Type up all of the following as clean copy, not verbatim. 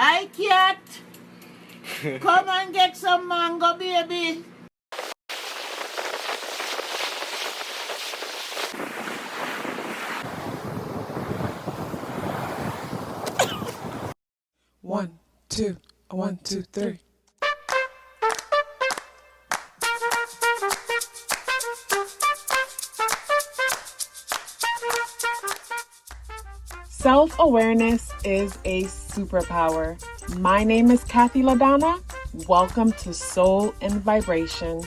Hi, cat. Come and get some mango, baby. One, two, 1, 2, 3. Self-awareness is a superpower. My name is KathyLaDonna. Welcome to Soul and Vibration.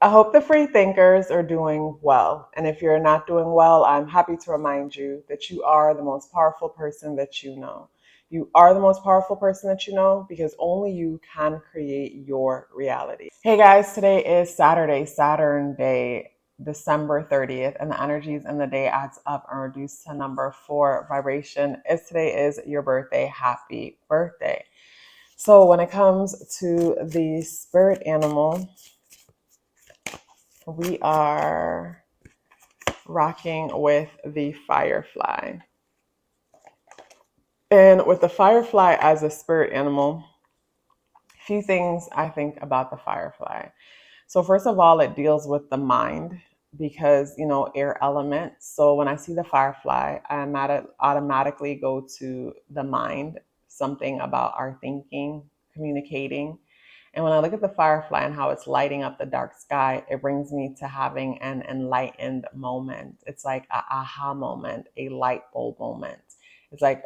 I hope the free thinkers are doing well. And if you're not doing well, I'm happy to remind you that you are the most powerful person that you know. You are the most powerful person that you know because only you can create your reality. Hey guys, today is Saturday, Saturn Day, December 30th, and the energies in the day adds up and reduced to number 4 vibration. If today is your birthday, happy birthday. So when it comes to the spirit animal, we are rocking with the firefly. And with the firefly as a spirit animal, a few things I think about the firefly. So first of all, it deals with the mind because, air element. So when I see the firefly, I automatically go to the mind, something about our thinking, communicating. And when I look at the firefly and how it's lighting up the dark sky, it brings me to having an enlightened moment. It's like a aha moment, a light bulb moment. It's like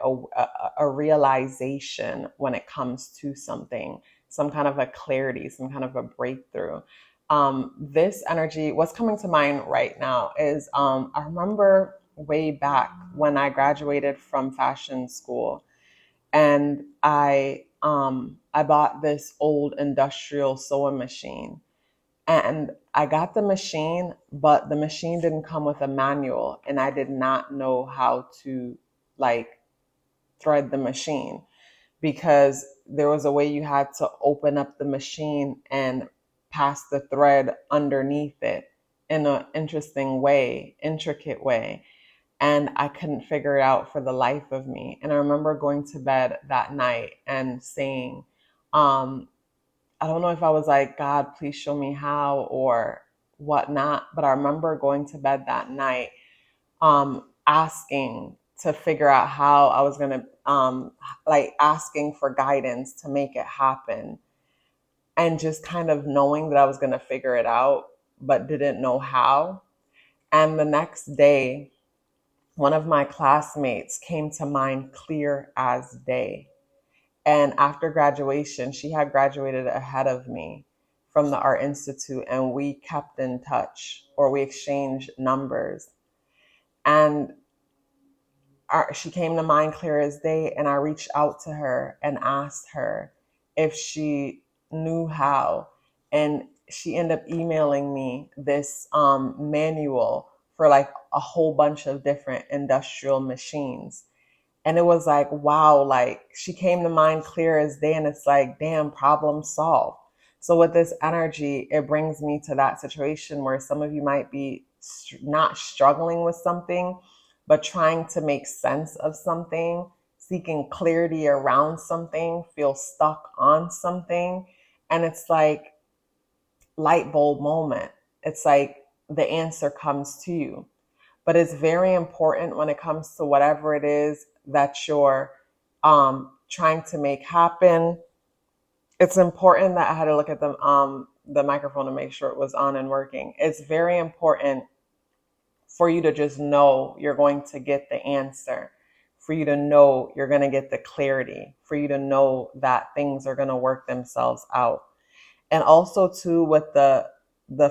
a realization when it comes to something, some kind of a clarity, some kind of a breakthrough. This energy, what's coming to mind right now is I remember way back when I graduated from fashion school, and I bought this old industrial sewing machine, and I got the machine, but the machine didn't come with a manual, and I did not know how to thread the machine because there was a way you had to open up the machine and pass the thread underneath it in an interesting way, intricate way. And I couldn't figure it out for the life of me. And I remember going to bed that night and saying, I don't know if I was like, God, please show me how or whatnot. But I remember going to bed that night, asking to figure out how I was going to, asking for guidance to make it happen. And just kind of knowing that I was going to figure it out, but didn't know how. And the next day, one of my classmates came to mind clear as day. And after graduation, she had graduated ahead of me from the Art Institute, and we kept in touch, or we exchanged numbers. And she came to mind clear as day, and I reached out to her and asked her if she knew how. And she ended up emailing me this manual for like a whole bunch of different industrial machines. And it was like, wow, like she came to mind clear as day, and it's like, damn, problem solved. So with this energy, it brings me to that situation where some of you might be not struggling with something, but trying to make sense of something, seeking clarity around something, feel stuck on something. And it's like light bulb moment. It's like the answer comes to you. But it's very important when it comes to whatever it is that you're trying to make happen. It's important that I had to look at the microphone to make sure it was on and working. It's very important for you to just know you're going to get the answer, for you to know you're going to get the clarity, for you to know that things are going to work themselves out. And also too, with the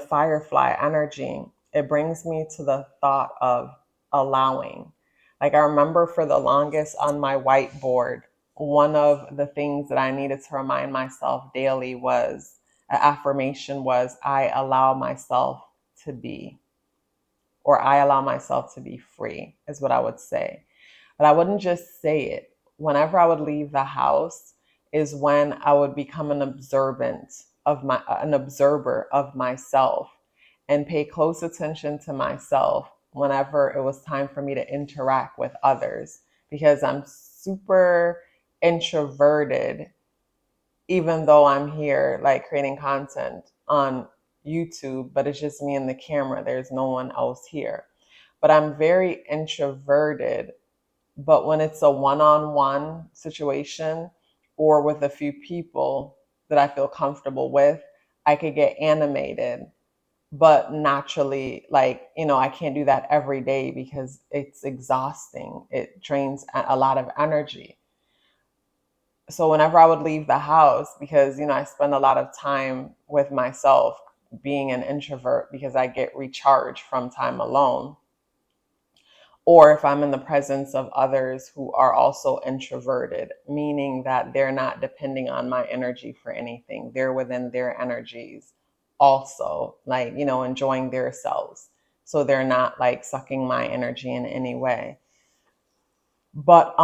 firefly energy, it brings me to the thought of allowing. Like I remember for the longest on my whiteboard, one of the things that I needed to remind myself daily was an affirmation was I allow myself to be, or I allow myself to be free is what I would say. But I wouldn't just say it. Whenever I would leave the house is when I would become an observant of an observer of myself, and pay close attention to myself whenever it was time for me to interact with others, because I'm super introverted, even though I'm here like creating content on YouTube, but it's just me and the camera. There's no one else here. But I'm very introverted. But when it's a one-on-one situation or with a few people that I feel comfortable with, I could get animated. But naturally, like, I can't do that every day because it's exhausting. It drains a lot of energy. So whenever I would leave the house, because, I spend a lot of time with myself, being an introvert, because I get recharged from time alone. Or if I'm in the presence of others who are also introverted, meaning that they're not depending on my energy for anything. They're within their energies also, like, enjoying their selves. So they're not like sucking my energy in any way. But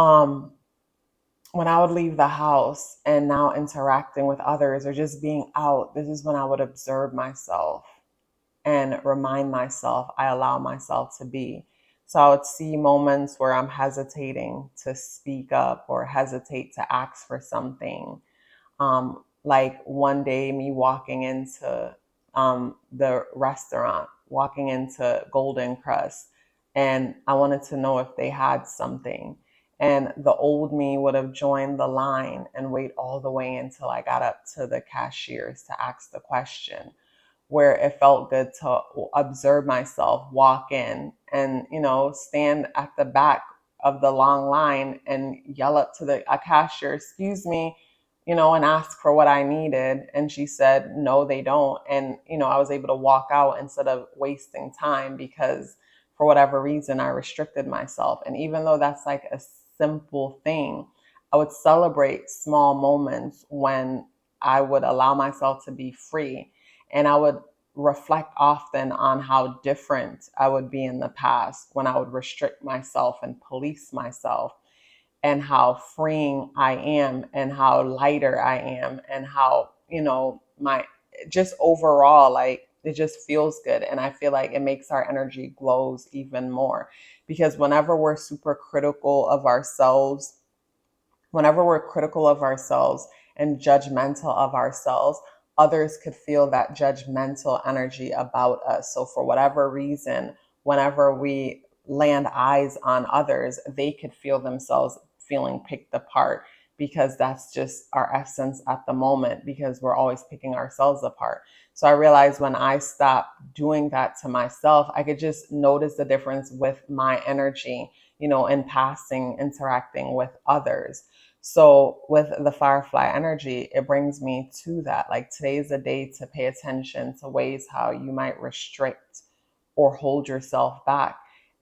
when I would leave the house and now interacting with others or just being out, this is when I would observe myself and remind myself I allow myself to be. So I would see moments where I'm hesitating to speak up or hesitate to ask for something. Like one day, me walking into the restaurant, walking into Golden Crust, and I wanted to know if they had something. And the old me would have joined the line and wait all the way until I got up to the cashiers to ask the question, where it felt good to observe myself walk in and, stand at the back of the long line and yell up to a cashier, excuse me, and ask for what I needed. And she said, no, they don't. And, I was able to walk out instead of wasting time because for whatever reason, I restricted myself. And even though that's like a simple thing, I would celebrate small moments when I would allow myself to be free. And I would reflect often on how different I would be in the past when I would restrict myself and police myself, and how freeing I am and how lighter I am and how, my just overall, like, it just feels good. And I feel like it makes our energy glows even more, because whenever we're super critical of ourselves, and judgmental of ourselves, others could feel that judgmental energy about us. So for whatever reason, whenever we land eyes on others, they could feel themselves feeling picked apart, because that's just our essence at the moment, because we're always picking ourselves apart. So I realized when I stopped doing that to myself, I could just notice the difference with my energy, in passing, interacting with others. So with the firefly energy, it brings me to that. Like, today is a day to pay attention to ways how you might restrict or hold yourself back.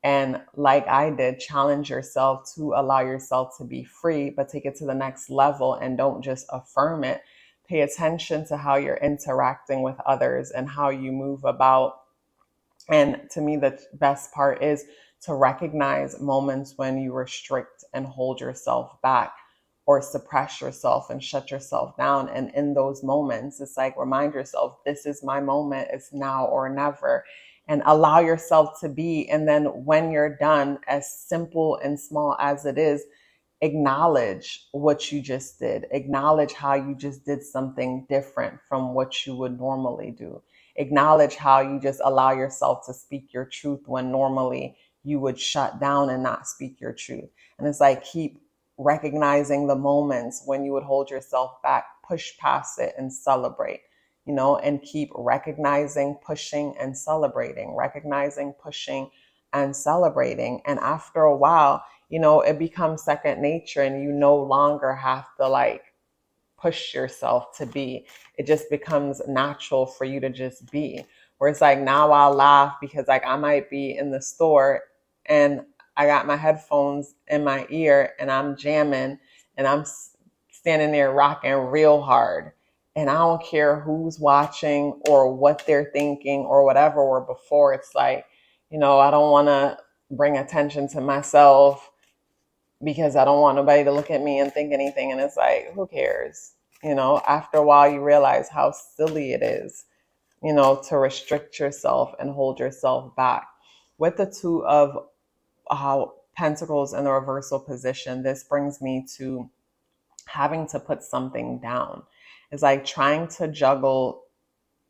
And like I did, challenge yourself to allow yourself to be free, but take it to the next level and don't just affirm it. Pay attention to how you're interacting with others and how you move about. And to me, the best part is to recognize moments when you restrict and hold yourself back, or suppress yourself and shut yourself down. And in those moments, it's like, remind yourself, this is my moment. It's now or never. And allow yourself to be. And then when you're done, as simple and small as it is, acknowledge what you just did. Acknowledge how you just did something different from what you would normally do. Acknowledge how you just allow yourself to speak your truth when normally you would shut down and not speak your truth. And it's like, keep recognizing the moments when you would hold yourself back, push past it and celebrate, and keep recognizing, pushing and celebrating, recognizing, pushing and celebrating. And after a while, it becomes second nature, and you no longer have to like push yourself to be. It just becomes natural for you to just be. Where it's like, now I'll laugh because like I might be in the store and I got my headphones in my ear and I'm jamming and I'm standing there rocking real hard. And I don't care who's watching or what they're thinking or whatever. Or before, it's like, I don't want to bring attention to myself because I don't want nobody to look at me and think anything. And it's like, who cares? You know, after a while, you realize how silly it is, you know, to restrict yourself and hold yourself back. With the Two of Pentacles in the reversal position, this brings me to having to put something down. It's like trying to juggle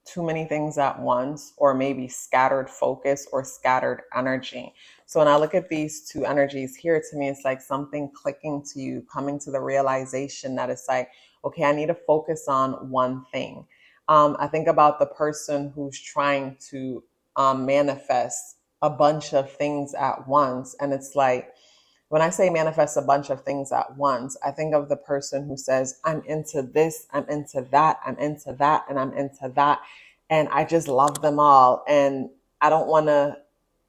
too many things at once, or maybe scattered focus or scattered energy. So when I look at these two energies here, to me, it's like something clicking to you, coming to the realization that it's like, okay, I need to focus on one thing. I think about the person who's trying to manifest a bunch of things at once. And it's like, when I say manifest a bunch of things at once, I think of the person who says, I'm into this, I'm into that, I'm into that, and I'm into that. And I just love them all. And I don't want to,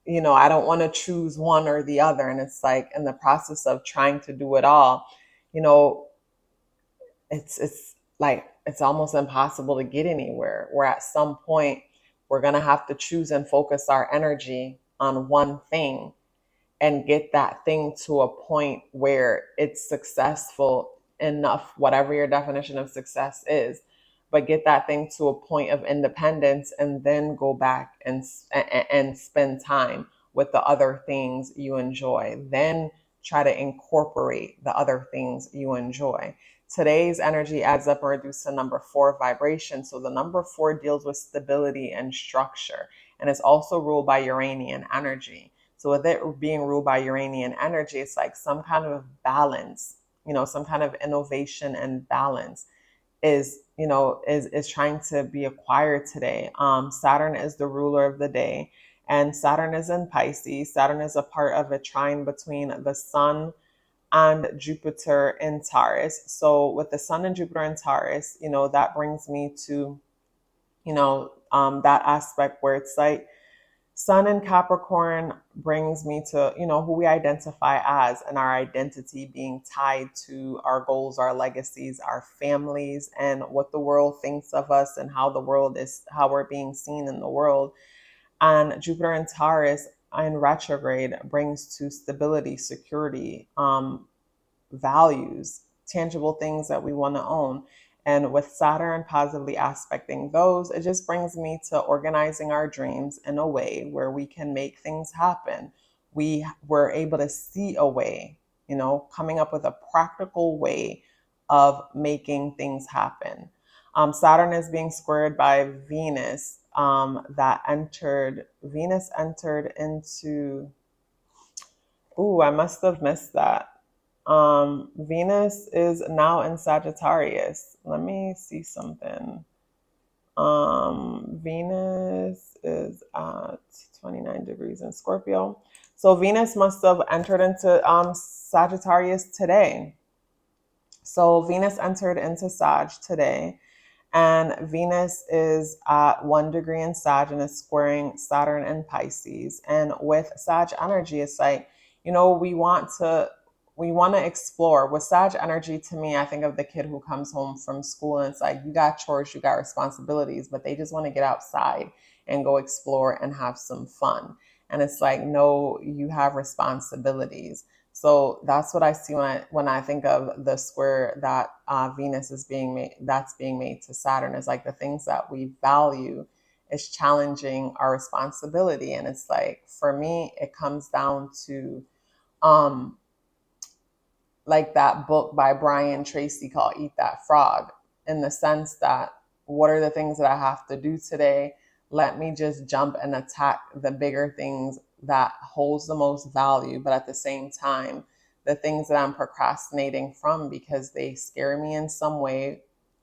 you know, I don't want to choose one or the other. And it's like in the process of trying to do it all, you know, it's like it's almost impossible to get anywhere. Where at some point we're going to have to choose and focus our energy on one thing and get that thing to a point where it's successful enough, whatever your definition of success is, but get that thing to a point of independence, and then go back and spend time with the other things you enjoy. Then try to incorporate the other things you enjoy. Today's energy adds up and reduces to number 4 vibration. So the number 4 deals with stability and structure, and it's also ruled by Uranian energy. So with it being ruled by Uranian energy, it's like some kind of balance, you know, some kind of innovation and balance is, you know, is trying to be acquired today. Saturn is the ruler of the day, and Saturn is in Pisces. Saturn is a part of a trine between the Sun and Jupiter in Taurus. So with the Sun and Jupiter in Taurus, you know, that brings me to, you know, that aspect where it's like, Sun in Capricorn brings me to, you know, who we identify as, and our identity being tied to our goals, our legacies, our families, and what the world thinks of us and how the world is, how we're being seen in the world. And Jupiter in Taurus in retrograde brings to stability, security, values, tangible things that we want to own. And with Saturn positively aspecting those, it just brings me to organizing our dreams in a way where we can make things happen. We were able to see a way, you know, coming up with a practical way of making things happen. Saturn is being squared by Venus. Venus entered into, I must have missed that. Venus is now in Sagittarius. Let me see something. Venus is at 29 degrees in Scorpio. So Venus must have entered into Sagittarius today. So Venus entered into Sag today. And Venus is at 1 degree in Sag and is squaring Saturn in Pisces. And with Sag energy, it's like, you know, we want to explore. With Sag energy, to me, I think of the kid who comes home from school and it's like, you got chores, you got responsibilities, but they just want to get outside and go explore and have some fun. And it's like, no, you have responsibilities. So that's what I see when I think of the square that Venus is being made, that's being made to Saturn, is like the things that we value is challenging our responsibility. And it's like, for me, it comes down to like that book by Brian Tracy called Eat That Frog, in the sense that, what are the things that I have to do today? Let me just jump and attack the bigger things that holds the most value, but at the same time, the things that I'm procrastinating from because they scare me in some way,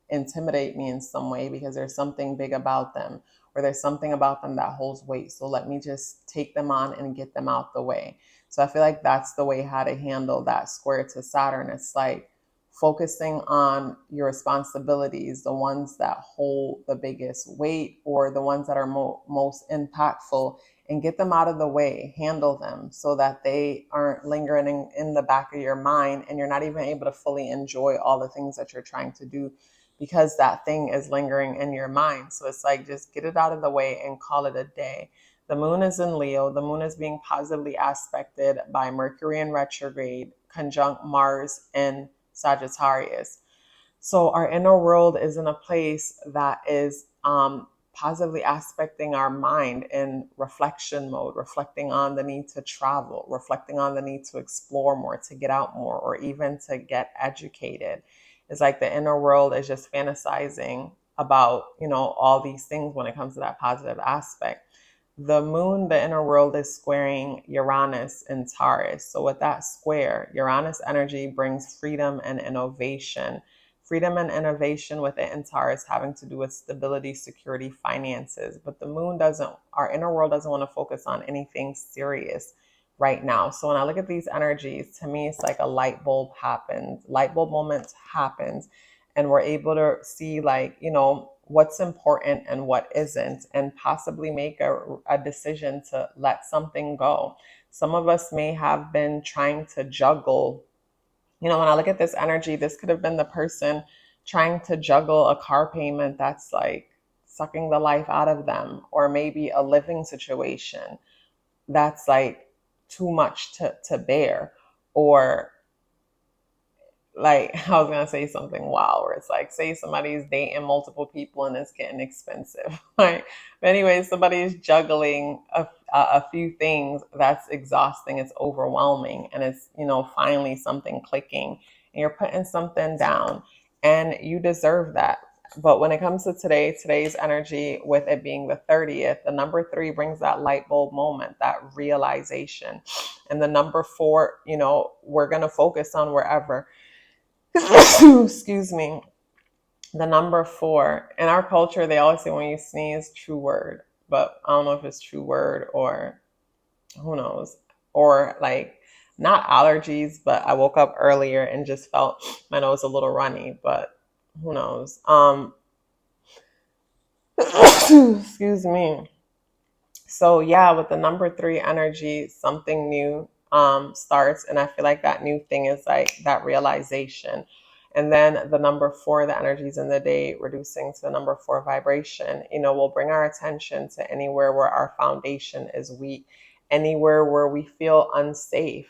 intimidate me in some way, because there's something big about them, or there's something about them that holds weight. So let me just take them on and get them out the way. So I feel like that's the way how to handle that square to Saturn. It's like focusing on your responsibilities, the ones that hold the biggest weight or the ones that are most impactful, and get them out of the way, handle them so that they aren't lingering in the back of your mind and you're not even able to fully enjoy all the things that you're trying to do because that thing is lingering in your mind. So it's like, just get it out of the way and call it a day. The moon is in Leo. The moon is being positively aspected by Mercury in retrograde, conjunct Mars in Sagittarius. So our inner world is in a place that is positively aspecting our mind in reflection mode, reflecting on the need to travel, reflecting on the need to explore more, to get out more, or even to get educated. It's like the inner world is just fantasizing about, all these things when it comes to that positive aspect. The moon, the inner world, is squaring Uranus in Taurus. So with that square, Uranus energy brings freedom and innovation. Freedom and innovation with it in Taurus having to do with stability, security, finances. But the moon doesn't, our inner world doesn't want to focus on anything serious right now. So when I look at these energies, to me, it's like a light bulb happens, light bulb moment happens, and we're able to see, like, what's important and what isn't, and possibly make a decision to let something go. Some of us may have been trying to juggle. When I look at this energy, this could have been the person trying to juggle a car payment that's like sucking the life out of them, or maybe a living situation that's like too much to bear, or like, I was gonna say something wild where it's like, say somebody's dating multiple people and it's getting expensive. Like, but anyway, somebody's juggling a few things that's exhausting, it's overwhelming, and it's, finally something clicking, and you're putting something down, and you deserve that. But when it comes to today's energy, with it being the 30th, the number 3 brings that light bulb moment, that realization. And the number 4, we're going to focus on wherever. Excuse me. The number 4 in our culture, they always say when you sneeze, true word, but I don't know if it's true word or who knows, or like not allergies, but I woke up earlier and just felt my nose a little runny, but who knows. Excuse me. So yeah, with the number 3 energy, something new starts, and I feel like that new thing is like that realization. And then the number 4, the energies in the day, reducing to the number 4 vibration, will bring our attention to anywhere where our foundation is weak, anywhere where we feel unsafe.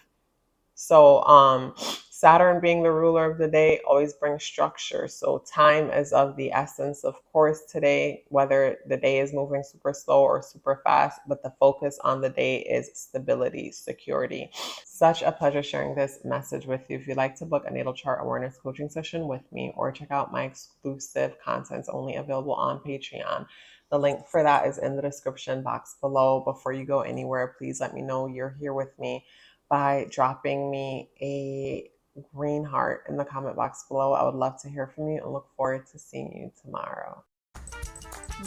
So Saturn, being the ruler of the day, always brings structure. So time is of the essence, of course, today, whether the day is moving super slow or super fast, but the focus on the day is stability, security. Such a pleasure sharing this message with you. If you'd like to book a natal chart awareness coaching session with me, or check out my exclusive contents only available on Patreon, the link for that is in the description box below. Before you go anywhere, please let me know you're here with me by dropping me a green heart in the comment box below. I would love to hear from you and look forward to seeing you tomorrow.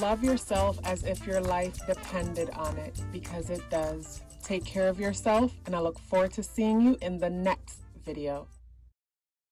Love yourself as if your life depended on it, because it does. Take care of yourself, and I look forward to seeing you in the next video.